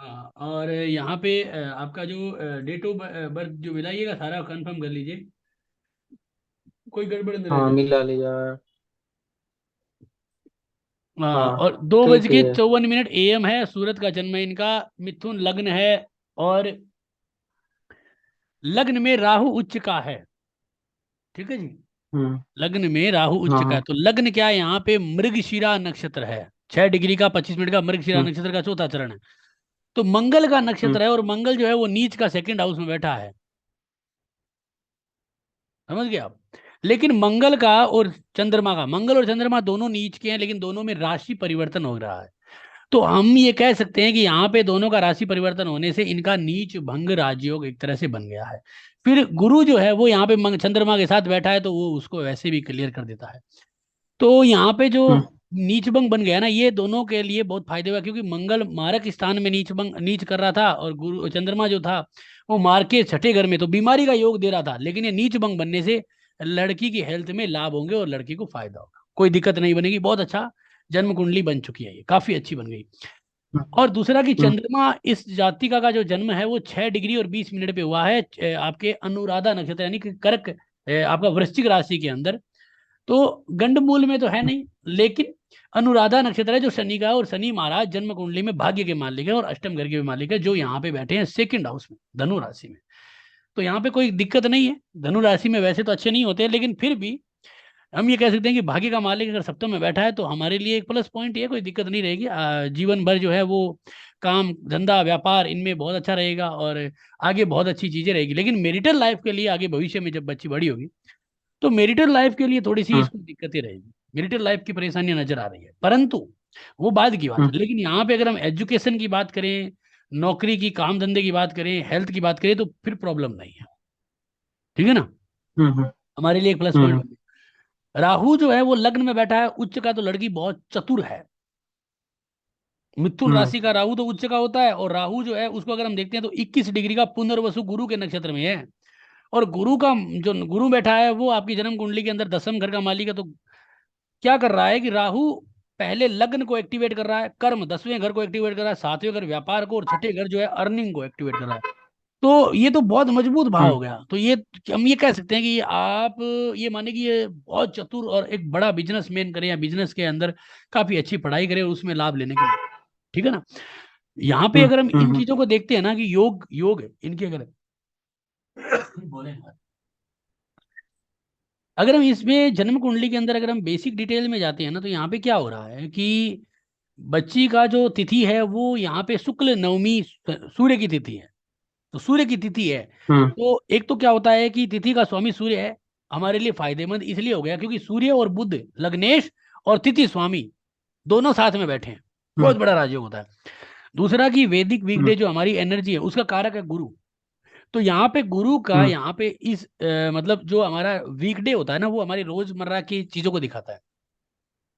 हाँ, और यहाँ पे आपका जो डेट ऑफ बर्थ जो मिलाइएगा सारा कंफर्म कर लीजिए, कोई गड़बड़ न रह हाँ जाए। मिला लिया है। हाँ, हाँ और दो बज ठीक के है। चौवन मिनट एएम है, सूरत का जन्म है इनका, मिथुन लग्न है, और लग्न में राहु उच्च का है। ठीक है जी। हम्म। लग्न में राहु उच्च हाँ का है, हाँ। तो लग्न क्या है यहाँ पे, मृगशिरा नक्षत्र है। 6 डिग्री का 25 मिनट का मृगशिरा हम्म नक्षत्र का चौथा चरण है। तो मंगल का हम्म नक्षत्र है, और मंगल जो है वो नीच का सेकंड हाउस में बैठा है। समझ गए आप। लेकिन मंगल का और चंद्रमा का, मंगल और चंद्रमा दोनों नीच के हैं, लेकिन दोनों में राशि परिवर्तन हो रहा है। तो हम ये कह सकते हैं कि यहाँ पे दोनों का राशि परिवर्तन होने से इनका नीच भंग राजयोग एक तरह से बन गया है। फिर गुरु जो है वो यहाँ पे चंद्रमा के साथ बैठा है, तो वो उसको वैसे भी क्लियर कर देता है। तो यहाँ पे जो हम्म नीच भंग बन गया ना, ये दोनों के लिए बहुत फायदे हुआ, क्योंकि मंगल मारक स्थान में नीच भंग नीच कर रहा था, और गुरु चंद्रमा जो था वो मार के छठे घर में, तो बीमारी का योग दे रहा था। लेकिन ये नीच भंग बनने से लड़की की हेल्थ में लाभ होंगे, और लड़की को फायदा होगा, कोई दिक्कत नहीं बनेगी। बहुत अच्छा जन्म कुंडली बन चुकी है, ये काफी अच्छी बन गई। हम्म और दूसरा कि हम्म चंद्रमा इस जातिका का जो जन्म है वो 6 डिग्री और 20 मिनट पे हुआ है, आपके अनुराधा नक्षत्र यानी कि कर्क, आपका वृश्चिक राशि के अंदर। तो गंडमूल में तो है नहीं, लेकिन अनुराधा नक्षत्र है जो शनि का है, और शनि महाराज जन्म कुंडली में भाग्य के मालिक है और अष्टम घर के भी मालिक है, जो यहाँ पे बैठे हैं सेकंड हाउस में, धनु राशि में। तो यहाँ पे कोई दिक्कत नहीं है। धनु राशि में वैसे तो अच्छे नहीं होते, लेकिन फिर भी हम ये कह सकते हैं कि भाग्य का मालिक अगर सप्तम में बैठा है तो हमारे लिए एक प्लस पॉइंट है, कोई दिक्कत नहीं रहेगी। जीवन भर जो है वो काम धंधा व्यापार इनमें बहुत अच्छा रहेगा, और आगे बहुत अच्छी चीजें रहेगी। लेकिन मेरिटल लाइफ के लिए आगे भविष्य में जब बच्ची बड़ी होगी, तो मेरिटल लाइफ के लिए थोड़ी सी हम्म इसको दिक्कतें रहेगी, मेरिटल लाइफ की परेशानियां नजर आ रही है, परंतु वो बाद की बात हम्म है। लेकिन यहाँ पे अगर हम एजुकेशन की बात करें, नौकरी की, काम धंधे की बात करें, हेल्थ की बात करें, तो फिर प्रॉब्लम नहीं है। ठीक है ना, हम्म हमारे लिए एक प्लस पॉइंट हम्म बन गया। राहु जो है वो लग्न में बैठा है उच्च का, तो लड़की बहुत चतुर है। मिथुन हम्म राशि का राहु तो उच्च का होता है, और राहु जो है उसको अगर हम देखते हैं तो 21 डिग्री का पुनर्वसु गुरु के नक्षत्र में है। और गुरु का जो गुरु बैठा है वो आपकी जन्म कुंडली के अंदर दसम घर का मालिक है। तो क्या कर रहा है कि राहु पहले लग्न को एक्टिवेट कर रहा है, कर्म 10वें घर को एक्टिवेट कर रहा है, 7वें घर व्यापार को, और छठे घर जो है अर्निंग को एक्टिवेट कर रहा है। तो ये तो बहुत मजबूत भाव हम्म हो गया। तो ये हम ये कह सकते हैं कि आप ये माने कि ये बहुत चतुर और एक बड़ा बिजनेसमैन करें, या बिजनेस के अंदर काफी अच्छी पढ़ाई करें और उसमें लाभ लेने के लिए। ठीक है ना। यहाँ पे हम्म अगर हम इन हम्म चीजों को देखते हैं ना कि योग योग है इनके, अगर बोले, अगर हम इसमें जन्म कुंडली के अंदर अगर हम बेसिक डिटेल में जाते हैं ना, तो यहाँ पे क्या हो रहा है कि बच्ची का जो तिथि है वो यहाँ पे शुक्ल नवमी सूर्य की तिथि है। तो सूर्य की तिथि है, हम्म तो एक तो क्या होता है कि तिथि का स्वामी सूर्य है, हमारे लिए फायदेमंद इसलिए हो गया क्योंकि सूर्य और बुध लग्नेश और तिथि स्वामी दोनों साथ में बैठे हैं, हम्म बहुत बड़ा राजयोग होता है। दूसरा कि वैदिक हम्म वीकडे जो हमारी एनर्जी है उसका कारक है गुरु। तो यहाँ पे गुरु का हम्म यहाँ पे इस मतलब जो हमारा वीकडे होता है ना, वो हमारी रोजमर्रा की चीजों को दिखाता है,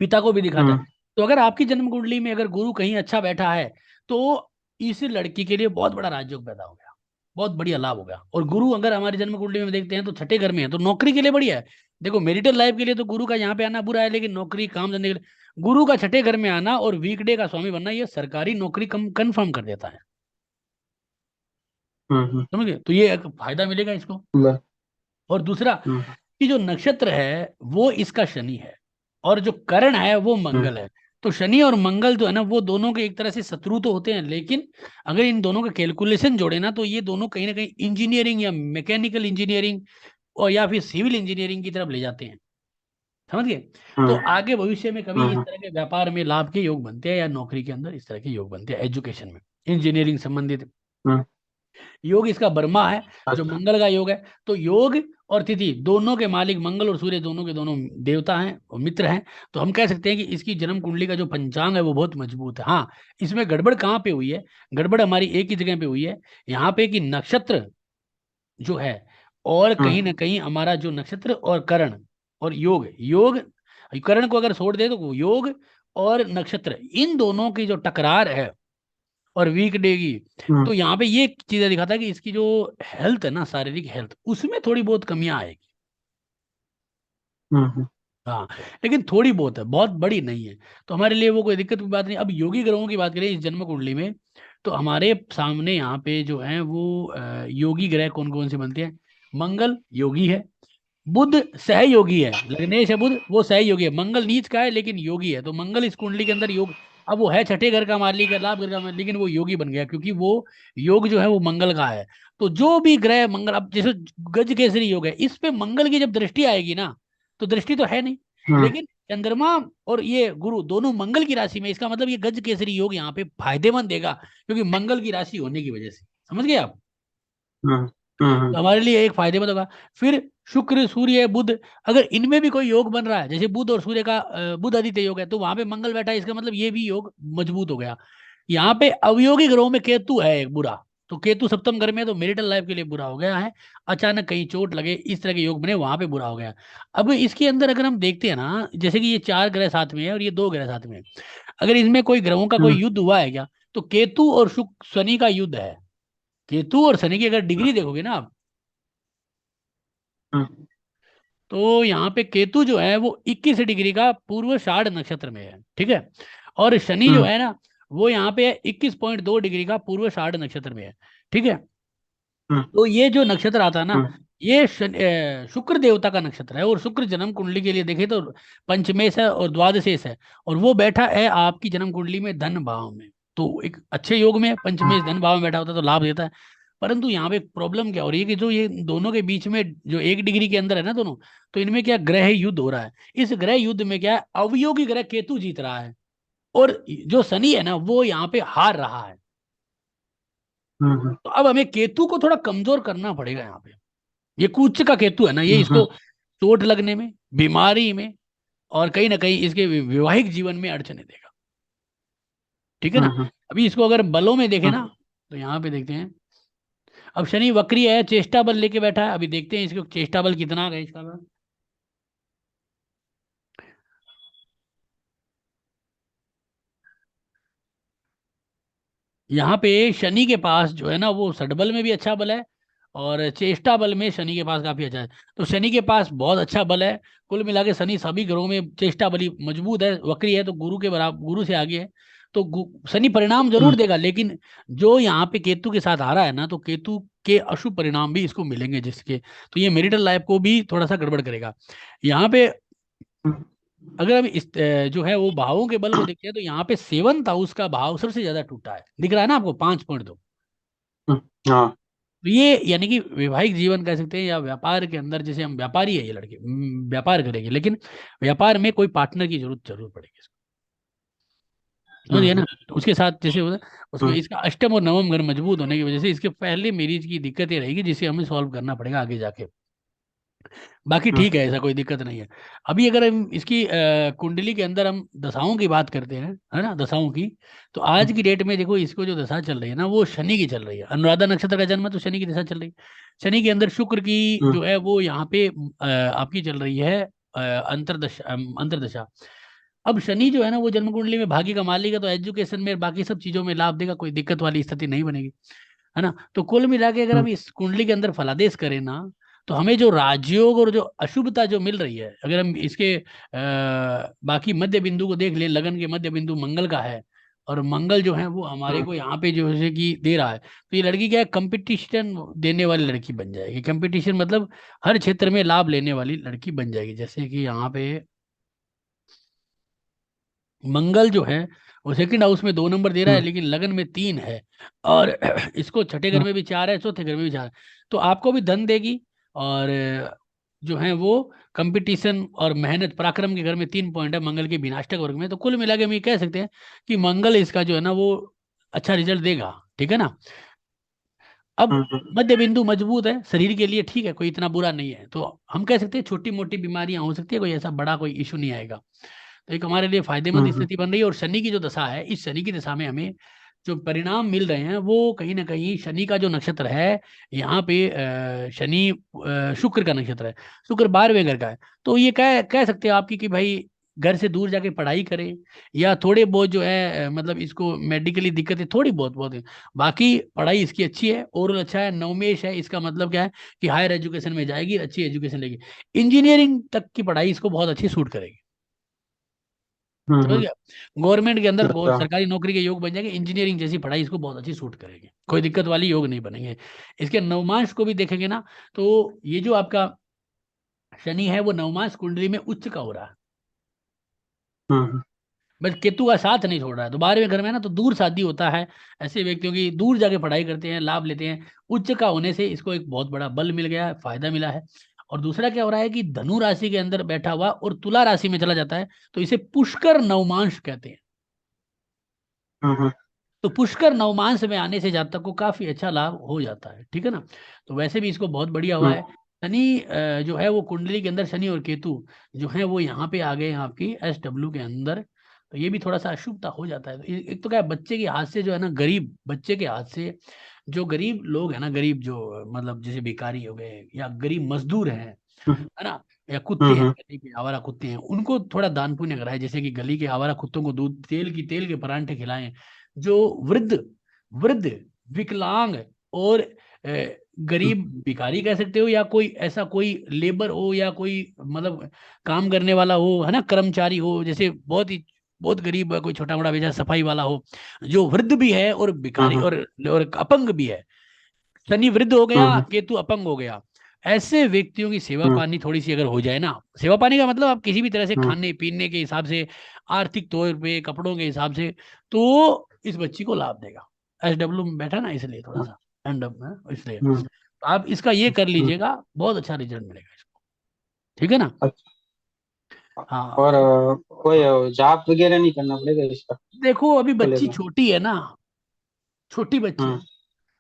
पिता को भी दिखाता है। हम्म तो अगर आपकी जन्म कुंडली में अगर गुरु कहीं अच्छा बैठा है, तो इस लड़की के लिए बहुत बड़ा राजयोग पैदा हो गया, बहुत बढ़िया लाभ हो गया। और गुरु अगर हमारी जन्म कुंडली में देखते हैं तो छठे घर में है, तो नौकरी के लिए बढ़िया है। देखो मेरिटल लाइफ के लिए तो गुरु का यहाँ पे आना बुरा है, लेकिन नौकरी काम धंधे के लिए गुरु का छठे घर में आना और वीकडे का स्वामी बनना, ये सरकारी नौकरी कम कंफर्म कर देता है। हम्म। समझ गए, तो ये एक फायदा मिलेगा इसको। ब- और दूसरा हम्म कि जो नक्षत्र है वो इसका शनि है, और जो करण है वो हम्म मंगल है। तो शनि और मंगल जो है ना वो दोनों के एक तरह से शत्रु तो होते हैं, लेकिन अगर इन दोनों का कैलकुलेशन जोड़े ना, तो ये दोनों कहीं ना कहीं इंजीनियरिंग या मैकेनिकल इंजीनियरिंग और या फिर सिविल इंजीनियरिंग की तरफ ले जाते हैं। समझ गए। तो हम्म आगे भविष्य में कभी इस हम्म तरह के व्यापार में लाभ के योग बनते हैं, या नौकरी के अंदर इस तरह के योग बनते हैं, एजुकेशन में इंजीनियरिंग संबंधित हम्म। योग इसका बर्मा है, जो अच्छा। मंगल का योग है। तो योग और तिथि दोनों के मालिक मंगल और सूर्य दोनों के दोनों देवता हैं और मित्र हैं। तो हम कह सकते हैं कि इसकी जन्म कुंडली का जो पंचांग है वो बहुत मजबूत है। हाँ, इसमें गड़बड़ कहाँ पे हुई है, गड़बड़ हमारी एक ही जगह पे हुई है, यहाँ पे कि नक्षत्र जो है, और कहीं हम्म ना कहीं हमारा जो नक्षत्र और करण और योग योग, करण को अगर छोड़ दे तो योग और नक्षत्र इन दोनों की जो टकरार है और वीक डे की, हम्म तो यहाँ पे ये चीजें दिखाता है कि इसकी जो हेल्थ है ना, शारीरिक हेल्थ, उसमें थोड़ी बहुत कमियां आएगी। हम्म। हाँ, लेकिन थोड़ी बहुत है, बहुत बड़ी नहीं है। तो हमारे लिए वो कोई दिक्कत की बात नहीं। अब योगी ग्रहों की बात करें इस जन्म कुंडली में, तो हमारे सामने यहाँ पे जो है वो योगी ग्रह कौन कौन से बनते हैं। मंगल योगी है, बुध सहयोगी है, लग्नेश है बुध, वो सहयोगी है। मंगल नीच का है लेकिन योगी है, तो मंगल इस कुंडली के अंदर योग, अब वो है छठे घर का मालिक है, लाभ घर का मालिक, लेकिन वो योगी बन गया क्योंकि वो योग जो है वो मंगल का है। तो जो भी ग्रह मंगल, अब जैसे गज केसरी योग है, इस पे मंगल की जब दृष्टि आएगी ना, तो दृष्टि तो है नहीं, हम्म, लेकिन चंद्रमा और ये गुरु दोनों मंगल की राशि में, इसका मतलब ये गज केसरी योग यहाँ पे फायदेमंद देगा, क्योंकि मंगल की राशि होने की वजह से। समझ गए आप। हम्म, तो हमारे लिए एक फायदेमंद होगा। फिर शुक्र सूर्य बुध, अगर इनमें भी कोई योग बन रहा है, जैसे बुध और सूर्य का बुध आदित्य योग है, तो वहां पे मंगल बैठा है, इसका मतलब ये भी योग मजबूत हो गया। यहाँ पे अवयोगी ग्रहों में केतु है एक बुरा, तो केतु सप्तम घर में, तो मैरिटल लाइफ के लिए बुरा हो गया है। अचानक कहीं चोट लगे, इस तरह के योग बने, वहां पे बुरा हो गया। अब इसके अंदर अगर हम देखते हैं ना, जैसे कि ये 4 ग्रह साथ में है और ये 2 ग्रह साथ में है, अगर इसमें कोई ग्रहों का कोई हम्म, युद्ध हुआ है क्या, तो केतु और शुक्र शनि का युद्ध है। केतु और शनि की अगर डिग्री देखोगे ना आप, हम्म, तो यहाँ पे केतु जो है वो 21 डिग्री का पूर्व नक्षत्र में है, ठीक है। और शनि जो हम्म, है ना, वो यहाँ पे 21.2 डिग्री का पूर्व नक्षत्र में है, ठीक है। हम्म, तो ये जो नक्षत्र आता है ना, हम्म, ये शुक्र देवता का नक्षत्र है, और शुक्र जन्म कुंडली के लिए देखे तो पंचमेश है और द्वादशेष है, और वो बैठा है आपकी जन्म कुंडली में धन भाव में। तो एक अच्छे योग में पंचमेश धन भाव में बैठा होता है तो लाभ देता है। परंतु यहाँ पे प्रॉब्लम क्या हो रही है कि जो ये दोनों के बीच में जो 1 डिग्री के अंदर है ना दोनों, तो इनमें क्या ग्रह युद्ध हो रहा है। इस ग्रह युद्ध में क्या है, अवयोगी ग्रह केतु जीत रहा है, और जो शनि है ना वो यहाँ पे हार रहा है। हम्म, तो अब हमें केतु को थोड़ा कमजोर करना पड़ेगा यहाँ पे। ये कुछ का केतु है ना, ये हम्म, इसको चोट लगने में, बीमारी में, और कहीं ना कहीं इसके वैवाहिक जीवन में अड़चने देगा, ठीक है ना। हम्म, अभी इसको अगर बलों में देखें ना, हम्म, तो यहाँ पे देखते हैं, अब शनि वक्री है, चेष्टा बल लेके बैठा है, अभी देखते हैं इसको चेष्टा बल कितना है इसका बल। यहाँ पे शनि के पास जो है ना वो सडबल में भी अच्छा बल है, और चेष्टा बल में शनि के पास काफी अच्छा है। तो शनि के पास बहुत अच्छा बल है। कुल मिला के शनि सभी ग्रहों में चेष्टा बली मजबूत है, वक्री है तो गुरु के बराबर, गुरु से आगे है। तो शनि परिणाम जरूर हम्म, देगा, लेकिन जो यहाँ पे केतु के साथ आ रहा है ना, तो केतु के अशुभ परिणाम भी इसको मिलेंगे, जिसके तो ये मैरिटल लाइफ को भी थोड़ा सा गड़बड़ करेगा। यहाँ पे हम्म, अगर हम इस जो है वो भावों के बल को देखते हैं, तो यहाँ पे 7th हाउस का भाव सबसे ज्यादा टूटा है, दिख रहा है ना आपको 5.2। हाँ, तो ये यानी कि वैवाहिक जीवन कह सकते हैं, या व्यापार के अंदर, जैसे हम व्यापारी है ये लड़के, व्यापार करेंगे, लेकिन व्यापार में कोई पार्टनर की जरूरत जरूर पड़ेगी इसको, समझिए हम्म, ना। तो उसके साथ जैसे होता है, उसको हम्म, इसका अष्टम और नवम घर मजबूत होने की वजह से इसके पहले मैरिज की दिक्कतें रहेगी, जिसे हमें सॉल्व करना पड़ेगा आगे जाके। बाकी हम्म, ठीक है, ऐसा कोई दिक्कत नहीं है। अभी अगर हम इसकी कुंडली के अंदर हम दशाओं की बात करते हैं, है ना, दशाओं की, तो आज की डेट में देखो इसको जो दशा चल रही है ना, वो शनि की चल रही है। अनुराधा नक्षत्र का जन्म है तो शनि की दशा चल रही है। शनि के अंदर शुक्र की हम्म, जो है वो यहाँ पे आपकी चल रही है अंतरदशा, अंतरदशा। अब शनि जो है ना वो जन्म कुंडली में भाग्य का मालिक है, तो एजुकेशन में बाकी सब चीजों में लाभ देगा, कोई दिक्कत वाली स्थिति नहीं बनेगी, है ना। तो कुल मिला के अगर हम हम्म, इस कुंडली के अंदर फलादेश करें ना, तो हमें जो राजयोग और जो अशुभता जो मिल रही है, अगर हम इसके बाकी मध्य बिंदु को देख लें, लगन के मध्य बिंदु मंगल का है, और मंगल जो है वो हमारे को यहाँ पे जो है कि दे रहा है, तो ये लड़की क्या है, कंपटीशन देने वाली लड़की बन जाएगी। कंपटीशन मतलब हर क्षेत्र में लाभ लेने वाली लड़की बन जाएगी। जैसे कि यहाँ पे मंगल जो है वो सेकंड हाउस में 2 नंबर दे रहा है, हम्म, लेकिन लगन में 3 है, और इसको छठे घर हम्म, में भी 4 है, चौथे घर में भी 4 है। तो आपको भी धन देगी, और जो है वो कंपटीशन और मेहनत पराक्रम के घर में 3 पॉइंट है, मंगल के विनाष्टक वर्ग में। तो कुल मिला के हम ये कह सकते हैं कि मंगल इसका जो है ना वो अच्छा रिजल्ट देगा, ठीक है ना। अब हम्म, मध्य बिंदु मजबूत है शरीर के लिए, ठीक है, कोई इतना बुरा नहीं है, तो हम कह सकते हैं छोटी मोटी बीमारियां हो सकती है, कोई ऐसा बड़ा कोई इशू नहीं आएगा। तो एक हमारे लिए फायदेमंद हम्म, स्थिति बन रही है। और शनि की जो दशा है, इस शनि की दशा में हमें जो परिणाम मिल रहे हैं, वो कहीं ना कहीं शनि का जो नक्षत्र है, यहाँ पे शनि शुक्र का नक्षत्र है, शुक्र 12वें घर का है। तो ये कह सकते हैं आपकी कि भाई घर से दूर जाके पढ़ाई करें, या थोड़े बहुत जो है मतलब इसको मेडिकली दिक्कतें थोड़ी बहुत बहुत है, बाकी पढ़ाई इसकी अच्छी है, ओरल अच्छा है, नवमेश है, इसका मतलब क्या है कि हायर एजुकेशन में जाएगी, अच्छी एजुकेशन लेगी, इंजीनियरिंग तक की पढ़ाई इसको बहुत अच्छी सूट करेगी। समझ गया। गवर्नमेंट के अंदर अच्छा। सरकारी नौकरी के योग बन जाएंगे, इंजीनियरिंग जैसी पढ़ाई इसको बहुत अच्छी सूट करेगी, कोई दिक्कत वाली योग नहीं बनेंगे। इसके नवमांश को भी देखेंगे ना, तो ये जो आपका शनि है वो नवमांश कुंडली में उच्च का हो रहा है, हम्म बस केतु का साथ नहीं छोड़ रहा है। तो 12वें घर में ना तो दूर शादी होता है, ऐसे व्यक्तियों की दूर जाके पढ़ाई करते हैं, लाभ लेते हैं। उच्च का होने से इसको एक बहुत बड़ा बल मिल गया है, फायदा मिला है। और दूसरा क्या हो रहा है कि धनु राशि के अंदर बैठा हुआ और तुला राशि में चला जाता है, तो इसे पुष्कर नवमांश कहते हैं। हम्म तो पुष्कर नवमांश में आने से जातक को काफी अच्छा लाभ हो जाता है, ठीक है ना। तो वैसे भी इसको बहुत बढ़िया हुआ हम्म है। शनि जो है वो कुंडली के अंदर शनि और केतु जो है वो यहाँ पे आ गए हैं आपकी SW के अंदर, तो ये भी थोड़ा सा अशुभता हो जाता है। तो एक तो क्या है, बच्चे के हाथ से जो है ना, गरीब बच्चे के हाथ से, जो गरीब लोग है ना, गरीब जो मतलब जैसे भिखारी हो गए या गरीब मजदूर हैं, हम्म है ना, या कुत्ते हैं, हम्म गली के आवारा कुत्ते हैं, उनको थोड़ा दान पुण्य कराए, जैसे कि गली के आवारा कुत्तों को दूध तेल के परांठे खिलाएं। जो वृद्ध वृद्ध विकलांग और गरीब भिखारी कह सकते हो, या कोई ऐसा कोई लेबर हो, या कोई मतलब काम करने वाला हो, है ना, कर्मचारी हो, जैसे बहुत गरीब है, कोई छोटा मोटा बेचारा सफाई वाला हो, जो वृद्ध भी है और भिखारी हम्म और अपंग भी है। शनि वृद्ध हो गया, हम्म केतु अपंग हो गया। ऐसे व्यक्तियों की सेवा हम्म पानी थोड़ी सी अगर हो जाए ना, सेवा पानी का मतलब आप किसी भी तरह से हम्म खाने पीने के हिसाब से, आर्थिक तौर पे, कपड़ों के हिसाब से, तो इस बच्ची को लाभ देगा। SW में बैठा ना, इसलिए थोड़ा सा एंड अप में, इसलिए हम्म तो आप इसका ये कर हम्म, लीजिएगा, बहुत अच्छा रिजल्ट मिलेगा इसको, ठीक है ना। अच्छा। हाँ। और कोई जॉब वगैरह नहीं करना पड़ेगा इसका देखो अभी बच्ची चलेगा? छोटी है ना, छोटी बच्ची है। हम्म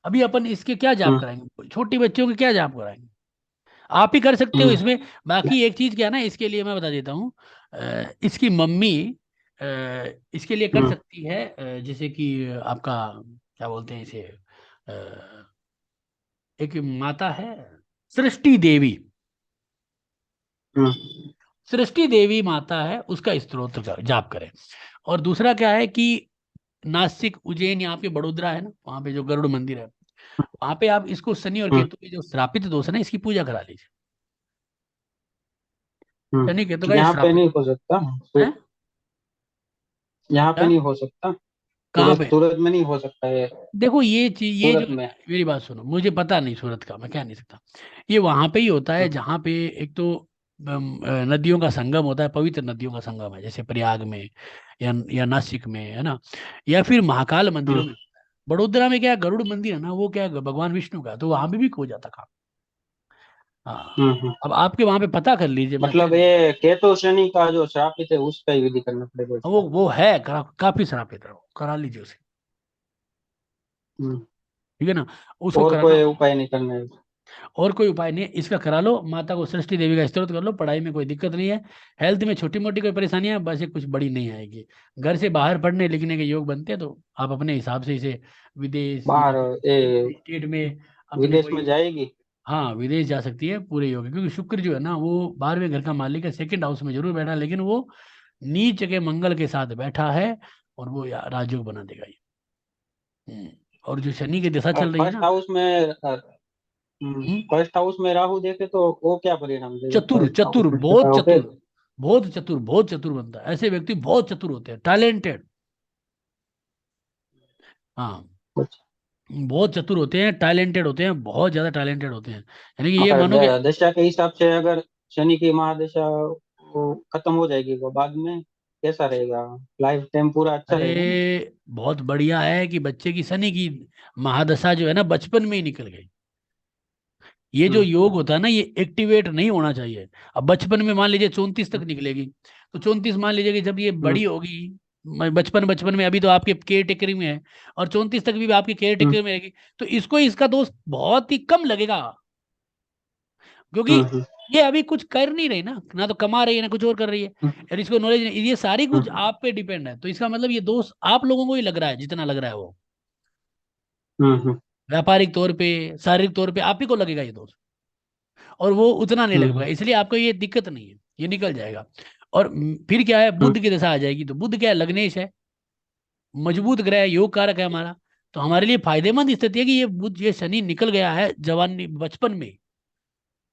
अभी अपन इसके क्या जाप हम्म कराएंगे, छोटी बच्चियों के क्या जाप कराएंगे, आप ही कर सकते हो हम्म इसमें। बाकी एक चीज क्या है ना, इसके लिए मैं बता देता हूँ, इसकी मम्मी अ, इसके लिए कर हम्म सकती है, जैसे कि आपका क्या बोलते हैं इसे, एक माता है सृष्टि देवी, हम्म सृष्टि देवी माता है, उसका स्तोत्र जाप करें। और दूसरा क्या है कि नासिक उज्जैन यहाँ पे बड़ोदरा है ना, वहाँ पे जो गरुड़ मंदिर है, वहाँ पे आप इसको शनि और हम्म केतु के जो श्रापित दोष है ना, इसकी पूजा करा लीजिए। शनि केतु का ये यहाँ पे श्रापित नहीं हो सकता। है। यहाँ पे क्या, नहीं हो सकता। कहाँ सूरत पे। सूरत में नहीं हो सकता ये। देखो ये चीज, ये जो सूरत है में। ना, मेरी बात सुनो, मुझे पता नहीं सूरत का, मैं कह नहीं सकता। ये वहां पे ही होता है हम्म जहाँ पे एक तो नदियों का संगम होता है, पवित्र नदियों का संगम है, जैसे प्रयाग में या नासिक में, है ना, या फिर महाकाल मंदिरों हम्म में। बड़ोदरा में क्या है, गरुड़ मंदिर है ना, वो क्या है, भगवान विष्णु का, तो वहां पे भी हो जाता काम। हाँ। हम्म। अब आपके वहां पे पता कर लीजिए, मैं कह मतलब नहीं सकता। ये केतु शनि का जो श्रापित है उसका ही विधि करना पड़ेगा हाँ, वो इसका। वो है काफी श्रापित है, वो करा लीजिए उसे, हम्म। ठीक है ना, उसको और कराना। कोई उपाय नहीं करना है? और कोई उपाय नहीं है, इसका करा लो, माता को सृष्टि देवी का स्तोत्र कर लो, पढ़ाई में कोई दिक्कत नहीं है। हेल्थ में छोटी मोटी कोई परेशानियां हैं, बस ये कुछ बड़ी नहीं आएगी। घर से बाहर पढ़ने लिखने के योग बनते हैं, तो आप अपने हिसाब से इसे विदेश या बाहर फिर ये स्टेट में अपने विदेश कोई, में जाएगी? हाँ विदेश जा सकती है पूरे योग, क्योंकि शुक्र जो है ना वो 12वें घर का मालिक है, सेकंड हाउस में जरूर बैठा है, लेकिन वो नीच के मंगल के साथ बैठा है, और वो राजयोग बना देगा ये। और जो शनि की दशा और चल रही है फर्स्ट ना। हाउस में हम्म, फर्स्ट हाउस में राहु देखे तो वो क्या परिणाम देगा? चतुर फर्स्ट हाउस चतुर, में देखा बहुत हो चतुर, फिर? बहुत चतुर बनता है, ऐसे व्यक्ति बहुत चतुर होते हैं, टैलेंटेड। हाँ, कुछ बहुत चतुर होते हैं, टैलेंटेड होते हैं, बहुत ज्यादा टैलेंटेड होते हैं, यानी कि ये अगर मानो कि, दशा के हिसाब से अगर शनि की महादशा वो खत्म हो जाएगी वो बाद में कैसा रहेगा? लाइफ टाइम पूरा अच्छा रहेगा ना? अरे बहुत बढ़िया है कि बच्चे की शनि की महादशा जो है ना बचपन में ही निकल गई। ये जो हम्म योग होता है ना, ये एक्टिवेट नहीं होना चाहिए। अब बचपन में मान लीजिए 34 तक निकलेगी, तो 34 मान लीजिए कि जब ये हम्म बड़ी होगी, बचपन बचपन में अभी तो आपके केयर टेकरिंग में है, और 34 तक भी आपकी केयर हम्म टेकरिंग में रहेगी, तो इसको इसका दोस्त बहुत ही कम लगेगा, क्योंकि हम्म ये अभी कुछ कर नहीं रही ना, ना तो कमा रही है ना कुछ और कर रही है, हम्म और इसको नॉलेज नहीं, ये सारी कुछ हम्म आप पे डिपेंड है, तो इसका मतलब ये दोस्त आप लोगों को ही लग रहा है, जितना लग रहा है वो हम्म व्यापारिक तौर पे, शारीरिक तौर पे आप ही को लगेगा ये दोस्त, और वो उतना नहीं लग हम्म पाएगा, इसलिए आपको ये दिक्कत नहीं है, ये निकल जाएगा। और फिर क्या है, हम्म बुध की दशा आ जाएगी, तो बुध क्या है, लग्नेश है, मजबूत ग्रह है, योग कारक है हमारा, तो हमारे लिए फायदेमंद स्थिति है कि ये बुध, ये शनि निकल गया है जवानी बचपन में,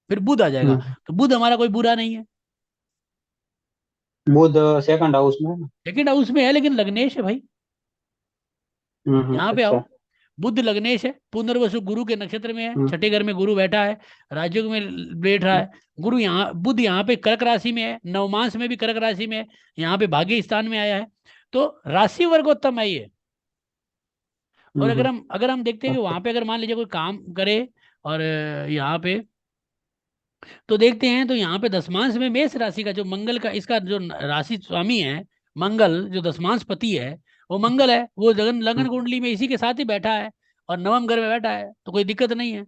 फिर बुध आ जाएगा, हम्म तो बुध हमारा कोई बुरा नहीं है। बुध सेकंड हाउस में है ना। सेकंड हाउस में है लेकिन लग्नेश है भाई। यहाँ पे आओ, अच्छा। बुध लग्नेश है, पुनर्वसु गुरु के नक्षत्र में है, हम्म छठे घर में गुरु बैठा है, राजयोग में बैठ रहा है। गुरु यहाँ, बुध यहाँ पे कर्क राशि में है, नवमांश में भी कर्क राशि में है, यहाँ पे भाग्य स्थान में आया है। तो राशि वर्गोत्तम है ये। और हम्म। अगर हम देखते हैं कि अच्छा। वहां पे अगर मान लीजिए कोई काम करे, और यहाँ पे तो देखते हैं, तो यहाँ पे दशमांश में मेष राशि का जो मंगल का, इसका जो राशि स्वामी है मंगल, जो दशमांश पति है वो मंगल है, वो लगन लगन हम्म कुंडली में इसी के साथ ही बैठा है, और नवम घर में बैठा है, तो कोई दिक्कत नहीं है।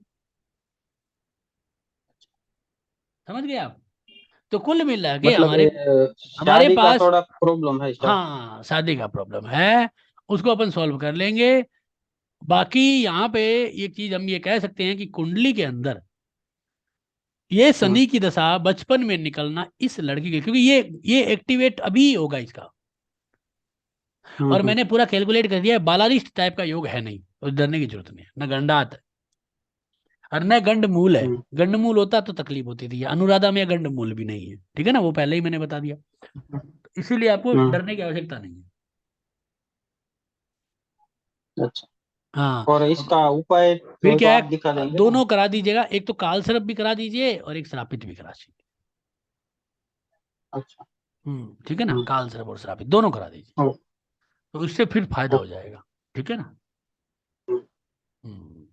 समझ गए आप? तो कुल मिला के मतलब हमारे हमारे शादी का पास, थोड़ा प्रॉब्लम है स्टार्ट। हाँ शादी का प्रॉब्लम है, उसको अपन सॉल्व कर लेंगे। बाकी यहाँ पे एक चीज हम ये कह सकते हैं कि कुंडली के अंदर ये हम्म शनि की दशा बचपन में निकलना इस लड़की के, क्योंकि ये एक्टिवेट अभी होगा इसका। और हम्म। मैंने पूरा कैलकुलेट कर दिया है, बालारिस्ट टाइप का योग है नहीं, तो डरने की जरूरत नहीं है, न गंडात है और न गंड मूल है। हम्म गंड मूल होता तो तकलीफ होती थी, अनुराधा में गंड मूल भी नहीं है, ठीक है ना, वो पहले ही मैंने बता दिया। इसीलिए आपको हम्म। डरने की आवश्यकता नहीं है। अच्छा। हाँ। और इसका उपाय फिर तो क्या आप दिखा है, देंगे ना। दोनों करा दीजिएगा, एक तो काल सर्प भी करा दीजिए और एक श्रापित भी करा दीजिए। अच्छा। ठीक है ना, हम्म। काल सर्प और श्रापित दोनों करा दीजिए, ओ- तो इससे फिर फायदा हो ओके। जाएगा। ठीक है ना। हम्म। हम्म,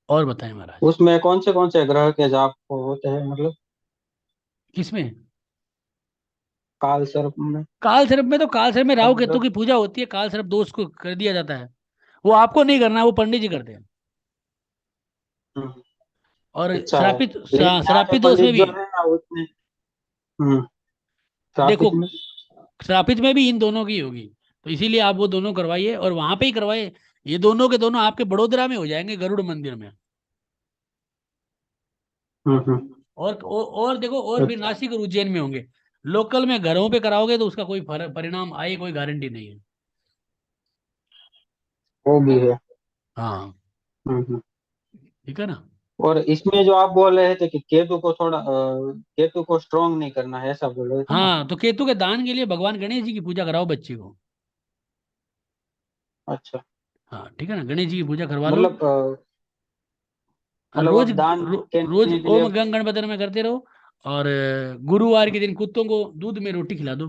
और बताएं महाराज। उसमें कौन से ग्रह के जाप होते हैं मतलब किसमें? काल सर्प में। काल सर्प में तो, काल सर्प में राहु केतु मतलब। की पूजा होती है, काल सर्प दोष को कर दिया जाता है। वो आपको नहीं करना, वो पंडित जी करते हैं। हम्म। और अच्छा है। श्रापित, लेकिन यहाँ पे श्रापित दोष पंडित में भी, जो है ना उसमें। हम्म। देखो ट्रैफिक में। श्रापित में भी इन दोनों की होगी, तो इसीलिए आप वो दोनों करवाइए, और वहां पे ही करवाइए। ये दोनों के दोनों आपके बड़ोदरा में हो जाएंगे, गरुड़ मंदिर में। हम्म। और देखो, और फिर अच्छा। नासिक और उज्जैन में होंगे। लोकल में घरों पे कराओगे तो उसका कोई परिणाम आए, कोई गारंटी नहीं है। वो भी है। हाँ, ठीक है ना। और इसमें जो आप बोल रहे थे कि केतु को थोड़ा केतु को स्ट्रोंग नहीं करना है ऐसा बोल रहे थे ना। हाँ, तो केतु के दान के लिए भगवान गणेश जी की पूजा कराओ बच्चे को। अच्छा। हाँ ठीक है ना, गणेश जी की पूजा करवा लो। मतलब रोज अब दान रोज देने के लिए। ओम गंग गणपति में करते रहो। और गुरुवार के दिन कुत्तों को दूध में रोटी खिला दो।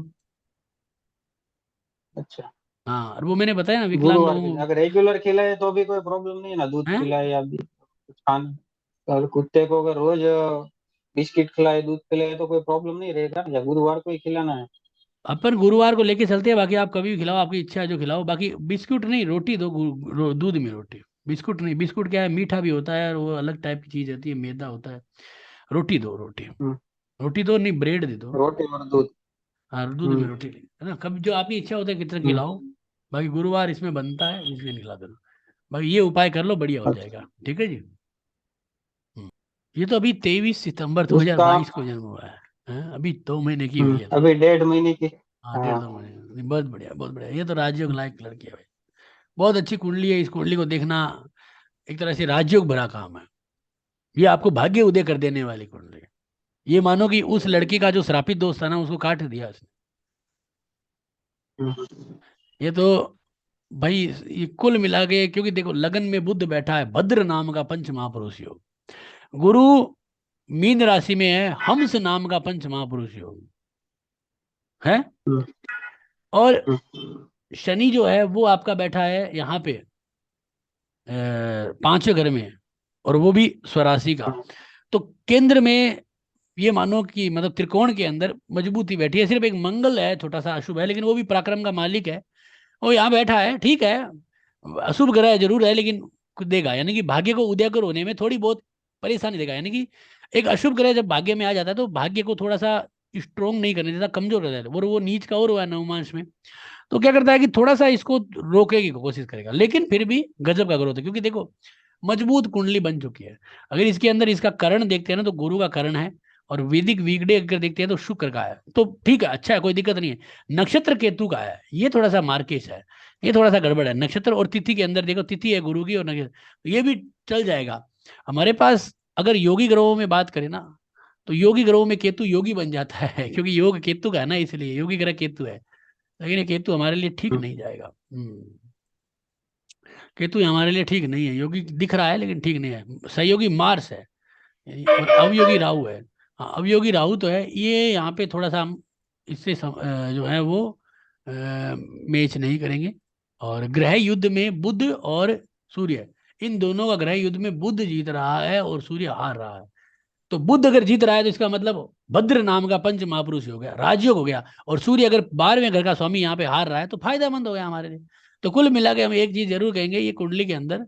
अच्छा। हाँ, और वो मैंने बताया ना विकलांग गुरुवार लोगों के दिन को। अगर रेगुलर खिलाए तो भी कोई प्रॉब्लम नहीं है ना, दूध हैं? खिलाए या भी कुछ खाना। और कुत्ते को अगर रोज बिस्किट खिलाए दूध खिलाए तो कोई प्रॉब्लम नहीं रहेगा, या गुरुवार को ही खिलाना है। अपन गुरुवार को लेके चलते हैं, बाकी आप कभी भी खिलाओ, आपकी इच्छा है जो खिलाओ, बाकी बिस्कुट नहीं, रोटी दो, दूध में रोटी। बिस्कुट नहीं, बिस्कुट क्या है, मीठा भी होता है और वो अलग टाइप की चीज होती है, मैदा होता है। रोटी दो, रोटी। हम्म। रोटी दो नहीं, ब्रेड दे दो। रोटी और दूध। हाँ, दूध में हम्म रोटी है ना, कभी जो आपकी इच्छा होता है कितना हम्म। खिलाओ। बाकी गुरुवार इसमें बनता है, इसलिए निकला दो। बाकी ये उपाय कर लो, बढ़िया हो अच्छा। जाएगा। ठीक है जी। हम्म। ये तो अभी 23 सितंबर दो हजार उसका। बाईस को जन्म हुआ है। अभी 2 महीने की हुई है तो। अभी 1.5 महीने की। हाँ, डेढ़ हाँ। 2 महीने, बहुत बढ़िया, बहुत बढ़िया, ये तो राजयोग लायक लड़की है भाई। बहुत अच्छी कुंडली है, इस कुंडली को देखना एक तरह से राजयोग भरा काम है। ये आपको भाग्य उदय कर देने वाली कुंडली है। ये मानो कि उस लड़की का जो श्रापित दोस्त था ना, उसको काट दिया उसने। हम्म ये तो भाई, ये कुल मिला के, क्योंकि देखो लगन में बुध बैठा है, भद्र नाम का पंच महापुरुष योग। गुरु मीन राशि में है, हंस नाम का पंच महापुरुष योग है। हम्म और हम्म। शनि जो है वो आपका बैठा है यहाँ पे, पांचवें घर में, और वो भी स्वराशि का। हाँ। तो केंद्र में ये मानो कि मतलब त्रिकोण के अंदर मजबूती बैठी है, सिर्फ एक मंगल है छोटा सा अशुभ है, लेकिन वो भी पराक्रम का मालिक है। वो यहाँ बैठा है, ठीक है, अशुभ ग्रह जरूर है, लेकिन कुछ देगा, यानी कि भाग्य को उदयकर होने में थोड़ी बहुत परेशानी देगा। यानी कि एक अशुभ ग्रह जब भाग्य में आ जाता है तो भाग्य को थोड़ा सा स्ट्रोंग नहीं करने देता, कमजोर कर देता है, और वो नीच का और हुआ है नवमांश में। तो क्या करता है कि थोड़ा सा इसको रोकने की कोशिश करेगा, लेकिन फिर भी गजब का ग्रोथ है, क्योंकि देखो मजबूत कुंडली बन चुकी है। अगर इसके अंदर इसका करण देखते हैं ना, तो गुरु का करण है, और वैदिक वीगडे अगर देखते हैं तो शुक्र का है, तो ठीक है, अच्छा है, कोई दिक्कत नहीं है। नक्षत्र केतु का है, ये थोड़ा सा मार्केश है, ये थोड़ा सा गड़बड़ है। नक्षत्र और तिथि के अंदर देखो, तिथि है गुरु की और नक्षत्र, तो ये भी चल जाएगा हमारे पास। अगर योगी ग्रहों में बात करें ना, तो योगी ग्रहों में केतु योगी बन जाता है क्योंकि योग केतु का है ना, इसलिए योगी ग्रह केतु है। लेकिन ये केतु हमारे लिए ठीक हम्म, नहीं जाएगा। केतु हमारे लिए ठीक नहीं है, योगी दिख रहा है लेकिन ठीक नहीं है। सहयोगी मार्स है और अवयोगी राहु है। हाँ, अवयोगी राहु तो है, ये यहाँ पे थोड़ा सा हम इससे जो है वो मैच नहीं करेंगे। और ग्रह युद्ध में बुध और सूर्य, इन दोनों का ग्रह युद्ध में बुध जीत रहा है और सूर्य हार रहा है। तो बुध अगर जीत रहा है तो इसका मतलब भद्र नाम का पंच महापुरुष हो गया, राजयोग हो गया। और सूर्य अगर 12वें घर का स्वामी यहाँ पे हार रहा है तो फायदेमंद हो गया हमारे लिए। तो कुल मिला के हम एक चीज जरूर कहेंगे, ये कुंडली के अंदर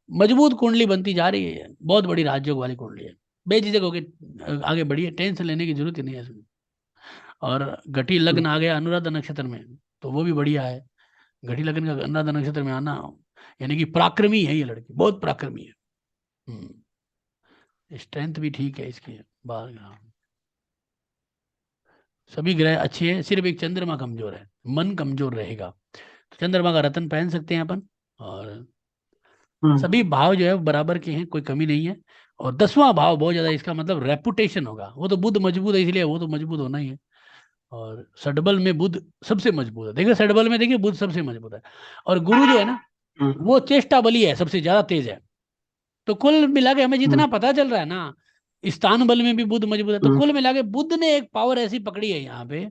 मजबूत कुंडली बनती जा रही है, बहुत बड़ी राजयोग वाली कुंडली है। बेझिझक होकर आगे बढ़िए, टेंशन लेने की जरूरत ही नहीं है इसमें। और घटी लग्न आ गया अनुराधा नक्षत्र में, तो वो भी बढ़िया है। घटी लग्न का अनुराधा नक्षत्र में आना, यानी कि पराक्रमी है ये लड़की, बहुत पराक्रमी है। स्ट्रेंथ भी ठीक है इसकी। बाल, सभी ग्रह अच्छे हैं, सिर्फ एक चंद्रमा कमजोर है, मन कमजोर रहेगा। तो चंद्रमा का रत्न पहन सकते हैं अपन। और हम्म, सभी भाव जो है वो बराबर के हैं, कोई कमी नहीं है। और 10वां भाव बहुत ज्यादा, इसका मतलब रेपुटेशन होगा। वो तो बुध मजबूत है इसलिए वो तो मजबूत होना ही है। और सडबल में बुध सबसे मजबूत है, देखिए सडबल में देखिए बुध सबसे मजबूत है। और गुरु जो है ना, हम्म, वो चेष्टा बली है, सबसे ज्यादा तेज है। तो कुल मिला के हमें हम्म, जितना पता चल रहा है ना, स्थान बल में भी बुध मजबूत है। तो हम्म, कुल मिला के बुध ने एक पावर ऐसी पकड़ी है यहाँ पे।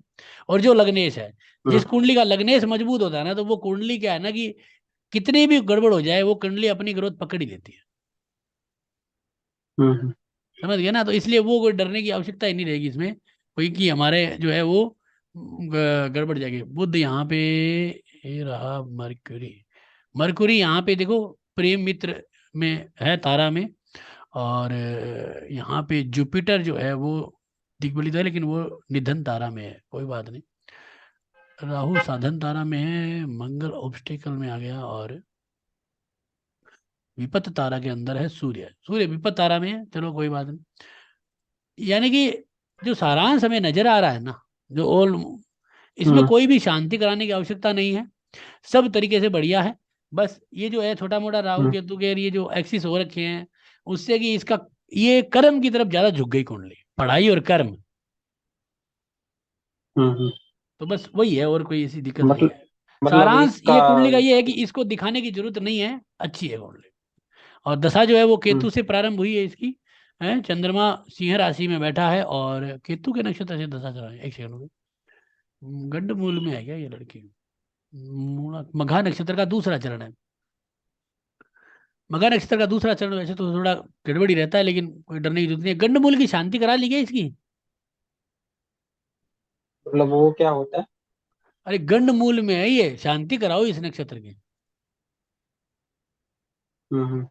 और जो लग्नेश है, हम्म, जिस कुंडली का लग्नेश मजबूत होता है ना, तो वो कुंडली क्या है ना कि कितनी भी गड़बड़ हो जाए वो कुंडली अपनी ग्रोथ पकड़ ही लेती है। हम्म, समझ गए ना? तो इसलिए वो कोई डरने की आवश्यकता ही नहीं रहेगी इसमें कोई, कि हमारे जो है वो गड़बड़ जाएगी। बुध यहाँ पे, ये रहा मरकुरी। मरकुरी यहाँ पे देखो प्रेम मित्र में है, तारा में। और यहाँ पे जुपिटर जो है वो दिग्बलित है, लेकिन वो निधन तारा में है, कोई बात नहीं। राहु साधन तारा में है, मंगल ऑब्स्टिकल में आ गया। और विपत तारा के अंदर है सूर्य, सूर्य विपत तारा में है, चलो कोई बात नहीं। यानी कि जो सारांश हमें नजर आ रहा है ना, जो ऑल, इसमें हम्म, कोई भी शांति कराने की आवश्यकता नहीं है, सब तरीके से बढ़िया है। बस ये जो है छोटा मोटा राहु हम्म, केतु के ये जो एक्सिस हो रखे हैं, उससे कि इसका ये कर्म की तरफ ज्यादा झुक गई कुंडली, पढ़ाई और कर्म। हम्म, तो बस वही है, और कोई ऐसी दिक्कत नहीं मतलब है। मतलब सारांश इसका। ये कुंडली का ये है कि इसको दिखाने की जरूरत नहीं है, अच्छी है कुंडली। और दशा जो है वो हम्म, केतु से प्रारंभ हुई है इसकी। है, चंद्रमा सिंह राशि में बैठा है और केतु के नक्षत्र से दशा चल रहा है। एक सेकंड में, गंड मूल में है क्या ये लड़की? मघा नक्षत्र का दूसरा चरण है। मघा नक्षत्र का दूसरा चरण वैसे तो थोड़ा गड़बड़ी रहता है, लेकिन कोई डरने की जरूरत नहीं है। गंड मूल की शांति करा ली गई इसकी। मतलब वो क्या होता है? अरे गंड मूल में है ये, शांति कराओ इस नक्षत्र की। हम्म,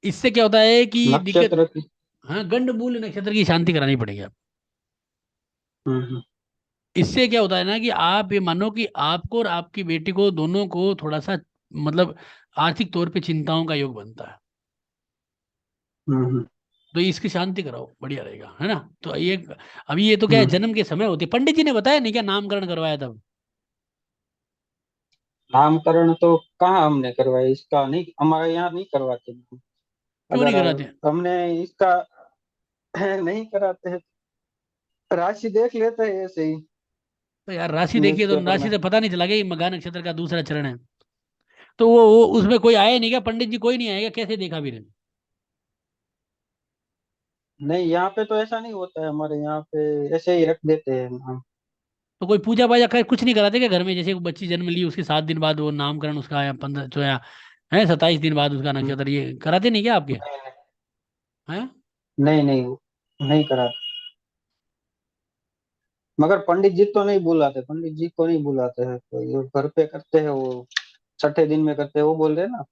इससे क्या होता है कि दिक्कत, नक्षत्र की। हाँ गंड मूल नक्षत्र की शांति करानी पड़ेगी आप। हम्म, इससे क्या होता है ना कि आप ये मानो कि आपको और आपकी बेटी को दोनों को थोड़ा सा मतलब आर्थिक तौर पे चिंताओं का योग बनता है। हम्म, तो इसकी शांति कराओ, बढ़िया रहेगा, है ना? तो ये अभी ये तो क्या है, हम्म। जन्म के समय होती है। पंडित जी ने बताया नहीं क्या नामकरण करवाया तब? नामकरण तो कहाँ हमने करवाया इसका, नहीं हमारे यहाँ नहीं करवाते। क्यों नहीं अगर कराते? हमने इसका नहीं कराते हैं, राशि देख लेते हैं ऐसे ही तो यार राशि देखिए तो न्यूज़पेपर राशि में। से पता नहीं चला गया ये मघा नक्षत्र का दूसरा चरण है। तो वो उसमें कोई आया नहीं क्या? पंडित जी कोई नहीं आएगा? कैसे देखा फिर? नहीं, यहाँ पे तो ऐसा नहीं होता है, हमारे यहाँ पे ऐसे ही रख देते हैं नाम। तो कोई पूजा पाजा कर कुछ नहीं कराते क्या घर में? जैसे कोई बच्ची जन्म ली उसके 7 दिन बाद वो नामकरण उसका, या 15 जो है 27 दिन बाद उसका नक्षत्र, ये कराते नहीं क्या आपके? नहीं, हैं? नहीं, नहीं, नहीं कराते। मगर पंडित जी तो नहीं बुलाते, पंडित जी को नहीं बुलाते हैं, तो ये घर पे करते हैं वो, छठे दिन में करते हैं वो, बोल रहे हैं ना।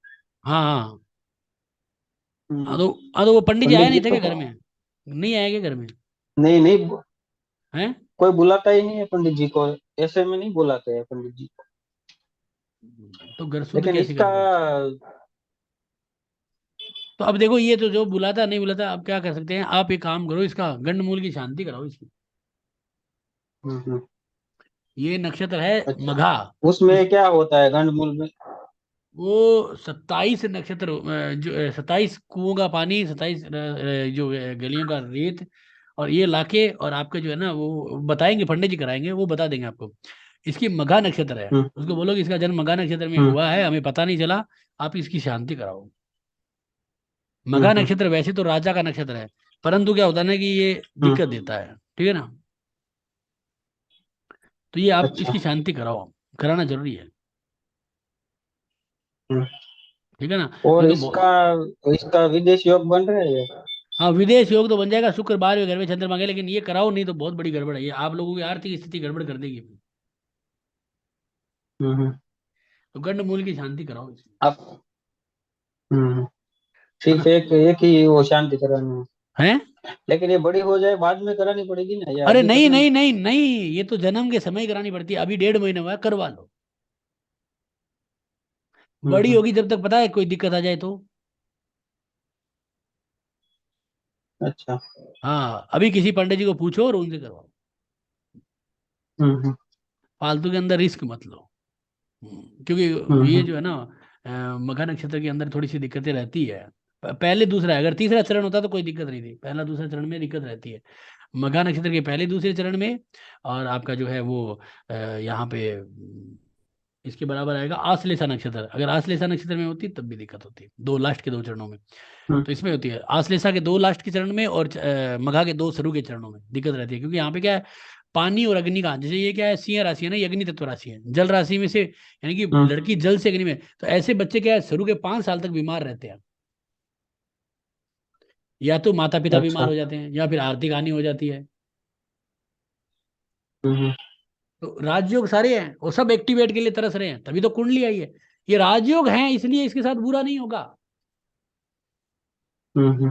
हाँ हाँ। हम्म, हाँ तो वो पंडित जी आया पंडित नहीं जी थे तो क्या घर में? नहीं आए क्या घर में? नहीं, नहीं, हैं? कोई बुलाता ही नहीं है पंडित जी को। ऐसे में नहीं बुलाते हैं पंडित जी को। तो घर शुद्ध लेकिन कैसे इसका। करते हैं? तो अब देखो ये तो जो बुलाता नहीं बुलाता, अब क्या कर सकते हैं, आप एक काम करो, इसका गंडमूल की शांति कराओ इसकी। हम्म, ये नक्षत्र है अच्छा, मघा। उसमें इस क्या होता है गंडमूल में? वो 27 नक्षत्र जो 27 कुओं का पानी, 27 जो गलियों का रेत, और ये लाके और आपके जो है ना वो बताएंगे, पंडित जी कराएंगे, वो बता देंगे आपको। इसकी मघा नक्षत्र है, हम्म उसको बोलो कि इसका जन्म मघा नक्षत्र में हम्म हुआ है, हमें पता नहीं चला, आप इसकी शांति कराओ। मघा हम्म नक्षत्र वैसे तो राजा का नक्षत्र है, परंतु क्या होता है ना कि ये हम्म, दिक्कत देता है, ठीक है ना। तो ये आप अच्छा। इसकी शांति कराओ, कराना जरूरी है, हम्म। ठीक है ना। और नहीं तो इसका इसका विदेश योग बन रहा है। हाँ विदेश योग तो बन जाएगा, शुक्र 12वें घर में चंद्रमा के, लेकिन ये कराओ नहीं तो बहुत बड़ी गड़बड़ है, ये आप लोगों की आर्थिक स्थिति गड़बड़ कर देगी। हम्म। तो गंड मूल की शांति कराओ इसमें, अब है सिर्फ ना। एक एक ही वो शांति करानी है। है, लेकिन ये बड़ी हो जाए बाद में करानी पड़ेगी ना, या अरे अभी नहीं करना है? नहीं नहीं नहीं, ये तो जन्म के समय ही करानी पड़ती है, अभी 1.5 महीने हुआ है, करवा लो। बड़ी हम्म। होगी जब तक, पता है कोई दिक्कत आ जाए तो। अच्छा। हाँ अभी किसी पंडित जी को पूछो और उनसे करवाओ, हम्म। फालतू के अंदर रिस्क मत लो। क्योंकि ये हम्म जो है ना मघा नक्षत्र के अंदर थोड़ी सी दिक्कतें रहती है। पहले दूसरा है, अगर तीसरा चरण होता तो कोई दिक्कत नहीं थी, पहला दूसरा चरण में दिक्कत रहती है। मघा नक्षत्र के पहले दूसरे चरण में, और आपका जो है वो यहाँ पे इसके बराबर आएगा आश्लेषा नक्षत्र, अगर आश्लेषा नक्षत्र में होती तब भी दिक्कत होती, दो लास्ट के 2 चरणों में। हम्म तो इसमें होती है आश्लेषा के 2 लास्ट के चरण में, और मघा के 2 शुरू के चरणों में दिक्कत रहती है, क्योंकि यहाँ पे क्या है, पानी और अग्नि का, जैसे ये क्या है, सिंह राशि है ना, ये अग्नि तत्व राशि है, जल राशि में से, यानी कि हम्म, लड़की जल से अग्नि में, तो ऐसे बच्चे क्या है, शुरू के 5 साल तक बीमार रहते हैं, या तो माता पिता बीमार अच्छा। हो जाते हैं, या फिर आर्थिक हानि हो जाती है। हम्म तो राजयोग सारे हैं, वो सब एक्टिवेट के लिए तरस रहे हैं, तभी तो कुंडली आई है। ये राजयोग हैं, इसलिए इसके साथ बुरा नहीं होगा। हम्म।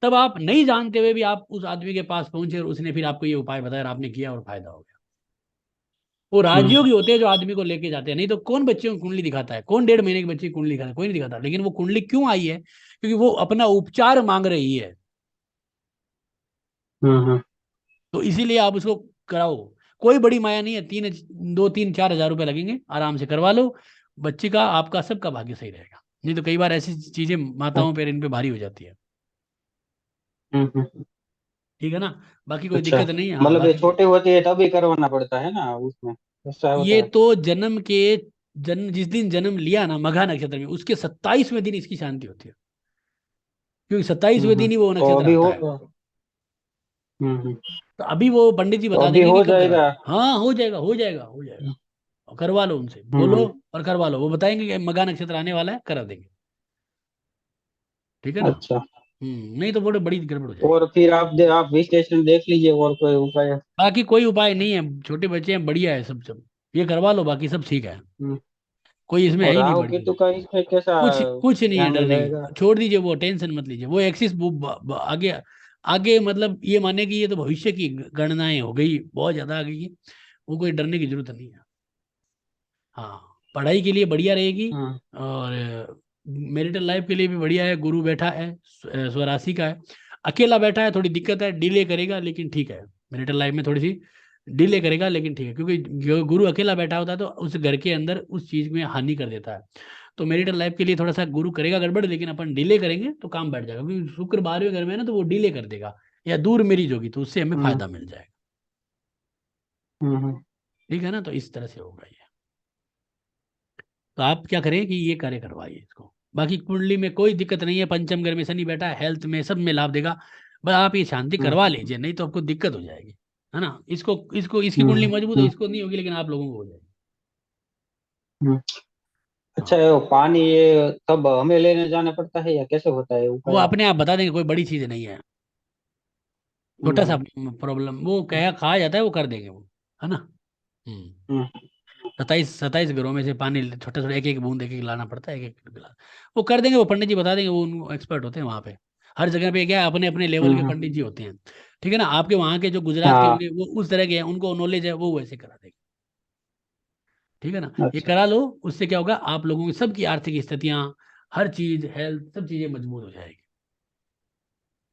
तब आप नहीं जानते हुए भी आप उस आदमी के पास पहुंचे और उसने फिर आपको ये उपाय बताया और आपने किया और फायदा हो गया। वो राजयोग ही होते हैं जो आदमी को लेके जाते हैं, नहीं तो कौन बच्चे को कुंडली दिखाता है, कौन 1.5 महीने के बच्चे की कुंडली दिखाता है, कोई नहीं दिखाता। लेकिन वो कुंडली क्यों आई है, क्योंकि वो अपना उपचार मांग रही है, हम्म। तो इसीलिए आप उसको कराओ। कोई बड़ी माया नहीं है, 2 3 4 हज़ार रुपए लगेंगे, आराम से करवा लो, बच्चे का आपका सबका भाग्य सही रहेगा। नहीं तो कई बार ऐसी चीजें माताओं पर इन पे भारी हो जाती है, हम्म। ठीक है ना। बाकी कोई अच्छा, दिक्कत नहीं है, हाँ मतलब ये बाकी छोटे होते हैं तभी करवाना पड़ता है ना उसमें, ऐसा ये होता है? तो जन्म के, जन्म जिस दिन जन्म लिया ना मघा नक्षत्र में, उसके 27वें दिन इसकी शांति होती है, क्योंकि 27वें दिन ही वो तो नक्षत्र अभी आता हो है। हम्म। तो अभी वो पंडित जी तो बता अभी देंगे कि हो कब जाएगा। कराना, हाँ हो जाएगा हो जाएगा हो जाएगा। और करवा लो, उनसे बोलो हम्म। और करवा लो, वो बताएंगे कि मघा नक्षत्र आने वाला है, करा देंगे, ठीक है ना। अच्छा। नहीं तो बड़े बड़ी गड़बड़ हो जाएगी। और फिर आप विश्लेषण देख लीजिए, और कोई उपाय? बाकी कोई उपाय नहीं है, छोटे बच्चे हैं, बढ़िया है सब सब, ये करवा लो, बाकी सब ठीक है, हम्म। कोई इसमें है और ही नहीं राहु बड़ी केतु चीज। का इसमें कैसा कुछ नहीं है, ध्यान डर रहेगा? नहीं, छोड़ दीजिए, वो टेंशन मत लीजिए, वो एक्सिस आगे, आगे मतलब ये माने कि ये तो भविष्य की गणनाएं हो गई, बहुत ज्यादा आ गई है, वो कोई डरने की जरूरत नहीं है। हाँ पढ़ाई के लिए बढ़िया रहेगी, हम्म और मैरिटल लाइफ के लिए भी बढ़िया है, गुरु बैठा है, स्वराशि का है, अकेला बैठा है, थोड़ी दिक्कत है, डिले करेगा लेकिन ठीक है, मैरिटल लाइफ में थोड़ी सी डिले करेगा लेकिन ठीक है, क्योंकि गुरु अकेला बैठा होता है तो उस घर के अंदर उस चीज में हानि कर देता है। तो मैरिटल लाइफ के लिए थोड़ा सा गुरु करेगा गड़बड़, लेकिन अपन डिले करेंगे तो काम बैठ जाएगा, क्योंकि शुक्र 12वें घर में है ना, तो वो डिले कर देगा, या दूर मेरिज होगी तो उससे हमें हम्म फायदा मिल जाएगा, हम्म। ठीक है ना। तो इस तरह से होगा ये। तो आप क्या करें कि ये कार्य करवाइए इसको, बाकी कुंडली में कोई दिक्कत नहीं है, पंचम घर में शनि बैठा है, हेल्थ में सब में लाभ देगा, बस आप ये शांति हम्म करवा लीजिए, नहीं तो आपको दिक्कत हो जाएगी, है ना। इसको इसको इसकी कुंडली हम्म मजबूत है, हम्म इसको नहीं होगी, लेकिन आप लोगों को हो जाएगी। हम्म। अच्छा, हाँ ये वो पानी ये सब हमें लेने जाना पड़ता है या कैसे होता है वो उपाय? अपने आप बता देंगे, कोई बड़ी चीज नहीं है, छोटा सा हम्म प्रॉब्लम, वो क्या कहा जाता है वो कर देंगे वो, है ना। 27 घरों में से पानी छोटा छोटा एक एक बूंद एक एक लाना पड़ता है, एक एक गिलास, वो कर देंगे, वो पंडित जी बता देंगे, वो एक्सपर्ट होते हैं वहाँ पे। हर जगह पे क्या है, अपने अपने लेवल के हम्म। पंडित जी होते हैं, ठीक है ना। आपके वहाँ के जो गुजरात के हाँ। होंगे वो उस तरह के हैं, उनको नॉलेज है, वो वैसे करा देंगे, ठीक है ना। ये अच्छा। करा लो, उससे क्या होगा, आप लोगों की सबकी आर्थिक स्थितियाँ, हर चीज, हेल्थ, सब चीजें मजबूत हो जाएगी,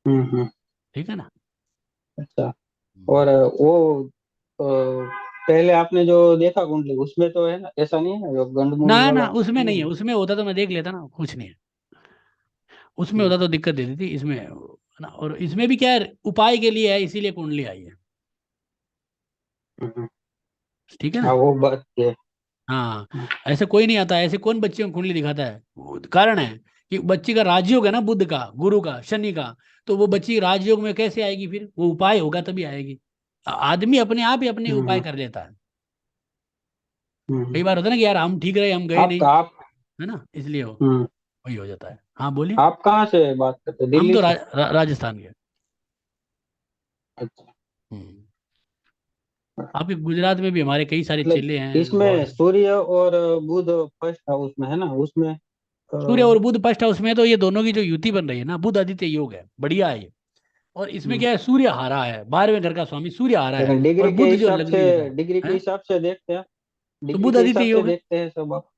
हम्म। ठीक है ना। अच्छा। हम्म। और वो पहले आपने जो देखा कुंडली, उसमें तो है ना, ऐसा नहीं है ना, जो गंडमूल ना वाला ना उसमें नहीं नहीं है, है? उसमें होता तो मैं देख लेता ना, कुछ नहीं है, उसमें हम्म होता तो दिक्कत देती थी, इसमें है ना। और इसमें भी क्या है, उपाय के लिए है, इसीलिए कुंडली आई है। हम्म। ठीक है हाँ, ना। वो बात है। हाँ, हम्म। ऐसे कोई नहीं आता, ऐसे कौन बच्चियों को कुंडली दिखाता है, कारण है कि बच्ची का राजयोग है ना, बुध का, गुरु का, शनि का, तो वो बच्ची राजयोग में कैसे आएगी, फिर वो उपाय होगा तभी आएगी। आदमी अपने आप ही अपने उपाय हम्म। कर लेता है। हम्म। कई बार होता है ना कि यार हम ठीक रहे, हम गए नहीं, आप है ना, इसलिए हो हम्म। वही हो जाता है। हाँ बोलिए। आप कहाँ से बात करते हैं? हम दिल्ली तो से? राजस्थान के। अच्छा। हम्म। आपके गुजरात में भी हमारे कई सारे मतलब चेले हैं इसमें और। सूर्य और बुध फर्स्ट हाउस में है ना, उसमें सूर्य और बुध फर्स्ट हाउस में है, तो ये दोनों की जो युति बन रही है ना, बुध आदित्य योग है, बढ़िया है ये। और इसमें क्या है, सूर्य हारा है, 12वें घर का स्वामी सूर्य हारा है, लेकिन और बुध जो लग्न युत है। डिग्री के हैं? हिसाब से देखते हैं। तो डिग्री बुध के आदित्य हिसाब से योग है, देखते हैं सब आप।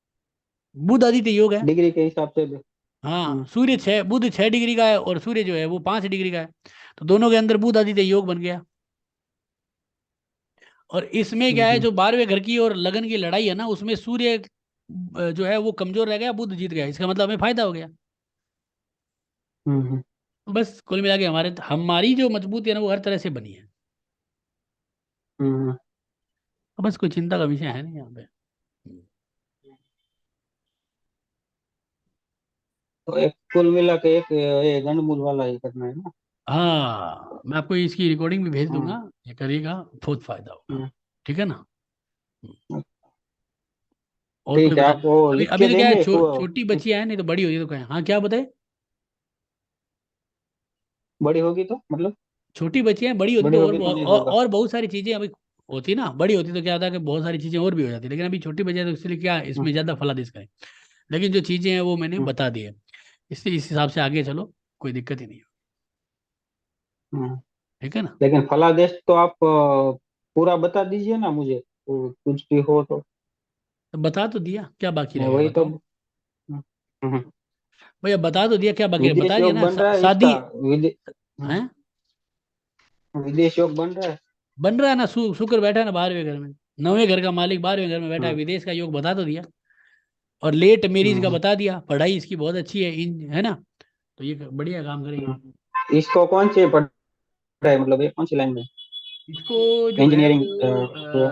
बुध आदित्य योग है। डिग्री के हिसाब से हाँ, सूर्य छः, बुध 6 डिग्री का है, और सूर्य जो है वो 5 डिग्री का है। तो दोनों के अंदर बुध आदित्य योग बन गया। और इसमें क्या है, हम्म। जो 12वें घर की और लगन की लड़ाई है ना, उसमें सूर्य जो है वो कमजोर रह गया, बुध जीत गया, इसका मतलब हमें फायदा हो गया। हम्म। तो बस कुल मिला के हमारी जो मजबूती है ना, वो हर तरह से बनी है। हम्म। तो बस कोई चिंता का विषय है नहीं यहाँ पे। तो एक कुल मिला के एक ये गंडमूल वाला ही करना है ना? हाँ, मैं आपको इसकी रिकॉर्डिंग भी भेज दूंगा, हम्म। ये करिएगा, बहुत फायदा होगा। हम्म। ठीक है ना। और कोई ठीक है, बताए। आप वो अभी लिख अभी के तो क्या है, देंगे को? छोटी बच्ची है, नहीं तो बड़ी होगी तो कहें, हाँ क्या बताए। बड़ी होगी तो मतलब? छोटी बच्ची है, बड़ी होती बड़ी तो होगी तो नहीं होगा। और बहुत सारी चीजें अभी होती ना, बड़ी होती तो क्या होता है कि बहुत सारी चीजें और भी हो जाती, लेकिन अभी छोटी बच्ची है तो इसलिए क्या हम्म। इसमें ज्यादा फलादेश करें। लेकिन जो चीजें हैं वो मैंने हम्म। बता दी है, इससे इस हिसाब से आगे चलो, कोई दिक्कत ही नहीं है। हम्म। ठीक है ना। लेकिन फलादेश तो आप पूरा बता दीजिए ना मुझे, तो कुछ भी हो तो। तो बता तो दिया, क्या बाकी रह मैं गया वही तो। बताओ। हम्म। भैया बता तो दिया, क्या बाकी रह, विदेश बता दिया योग ना, बन रहा है इसका। शादी हम्म, है। विदेश योग बन रहा है। बन रहा है ना, शुक्र बैठा है ना 12वें घर में, 9वें घर का मालिक 12वें घर में बैठा है, हम्म। विदेश का योग बता तो दिया। और लेट मैरिज का हम्म। बता दिया, पढ़ाई इसकी बहुत अच्छी है, इन है ना, तो ये बढ़िया काम करेंगे। इसको कौन सी पढ़ रहा है, मतलब ये कौन सी लाइन में? इसको जो है इंजीनियरिंग? वो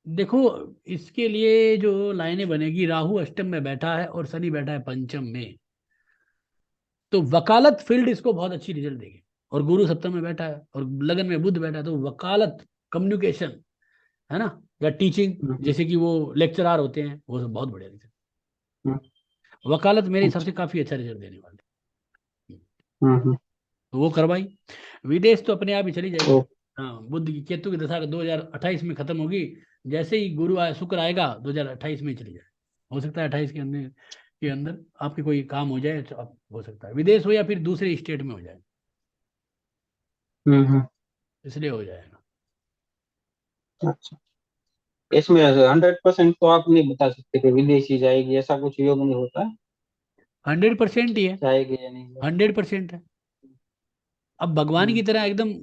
देखो, इसके लिए जो लाइनें बनेगी, राहु अष्टम में बैठा है और शनि बैठा है पंचम में, तो वकालत फील्ड इसको बहुत अच्छी रिजल्ट देगी। और गुरु सप्तम में बैठा है और लगन में बुध बैठा है, तो वकालत, कम्युनिकेशन, है ना, या टीचिंग, जैसे कि वो लेक्चरार होते हैं, वो सब बहुत बढ़िया रिजल्ट। वकालत मेरे हिसाब से अच्छा। काफी अच्छा रिजल्ट देने वाले हैं। हम्म। तो वो करवाई। विदेश तो अपने आप ही चली जाएगी। ओ। हाँ, बुद्ध की केतु की दशा 2028 में खत्म होगी। जैसे ही शुक्र आएगा 2028 में ही चली जाए। हो सकता है 28 के अंदर आपके कोई काम हो जाए, तो आप हो सकता है विदेश हो या फिर दूसरे स्टेट में हो जाए, हम्म। इसलिए हो जाएगा। अच्छा। इसमें 100% तो आप नहीं बता सकते कि विदेशी जाएगी, ऐसा कुछ योग नहीं होता है। 100% ही है, जाएगी या नहीं जाएगी? 100% है। अब भगवान की हम्म। तरह एकदम,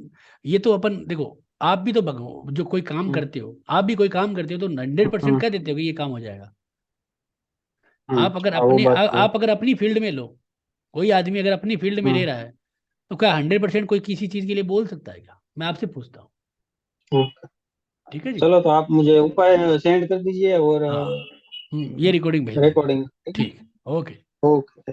ये तो अपन देखो, आप भी तो भगवान, जो कोई काम हम्म। करते हो, आप भी कोई काम करते हो तो 100% हम्म। कह देते हो कि ये काम हो जाएगा। आप अगर हाँ, वो बात तो है। आप अगर अपनी फील्ड में लो, कोई आदमी अगर अपनी फील्ड में ले हम्म। रहा है, तो क्या 100% कोई किसी चीज के लिए बोल सकता है क्या, मैं आपसे पूछता हूँ। ओके। ठीक है जी। चलो, तो आप मुझे उपाय सेंड कर दीजिए और हाँ, ये रिकॉर्डिंग भेज देंगे। रिकॉर्डिंग, ठीक है। ठीक, ओके। ओके।